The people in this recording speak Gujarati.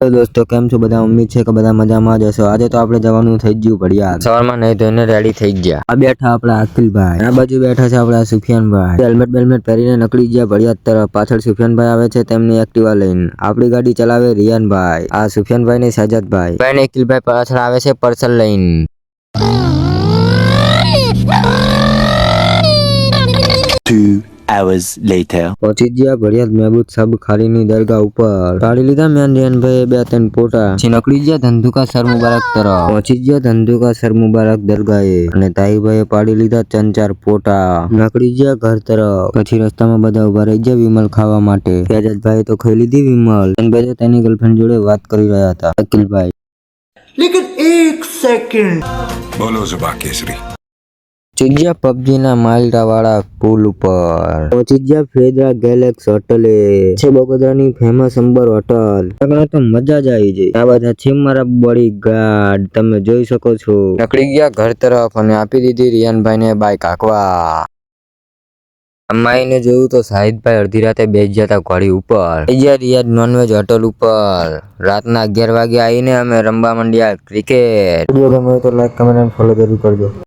તો દોસ્તો કેમ છો બધા? ઉમ્મીદ છે કે બધા મજામાં જ હશો। આજે તો આપણે જવાનું થઈ ગયું ભડિયાદ। સવારમાં નહીં ધોઈને રેડી થઈ ગયા। આ બેઠા આપણા અખિલભાઈ, આ બાજુ બેઠા છે આપણા સુફિયાનભાઈ। હેલ્મેટ પહેરીને નીકળી ગયા ભડિયાદ તરફ। પાછળ સુફિયાનભાઈ આવે છે તેમની એક્ટિવા લઈને। આપણી ગાડી ચલાવે રિયાનભાઈ, આ સુફિયાનભાઈ ને સાજદભાઈ। ભાઈ ને અખિલભાઈ પાછળ આવે છે પાર્સલ લઈને। 2 hours later પહોંચી ગયા ભડિયાદ મહેબૂબ સાબ ખાલીની દરગાહ ઉપર। કાઢી લીધા મેનરિયાનભાઈ બે ત્રણ ફોટા। પછી નીકળી ગયા ધંધુકા સર મુબારક તરફ। પહોંચી ગયા ધંધુકા સર મુબારક દરગાહે અને તાઈભાઈએ પાડી લીધા 3-4 ફોટા। નીકળી ગયા ઘર તરફ। પછી રસ્તામાં બધા ઉભા રહી ગયા વિમલ ખાવા માટે। તેજસભાઈ તો ખાઈ લીધી વિમલ। બે તેની ગર્લફ્રેન્ડ જોડે વાત કરી રહ્યા હતા અખિલભાઈ। लेकिन एक सेकंड बोलो जुबा केसरी। પહોંચી ગયા પબજી ના માલટા વાળા પુલ ઉપર। પહોંચી ગયા ફેદરા ગેલેક્સ હોટલે, છે બગોદરાની ફેમસ અંબર હોટલ। તો મજા જ આવી જાય। આ બધા છે મારા બોડી ગાર્ડ, તમે જોઈ શકો છો। નીકળી ગયા ઘર તરફ અને આપી દીધી રિયાનભાઈ ને બાઈક હાંકવા। અમ્માઈને જોયું તો શાહિદભાઈ અડધી રાતે બેસી ગયા હતા ઘોડી ઉપર। રિયાદ નોનવેજ હોટલ ઉપર રાતના 11 વાગે આવીને અમે રમવા માંડ્યા ક્રિકેટ। વિડીયો ગમે તો લાઈક કમેન્ટ અને ફોલો જરૂર કરજો।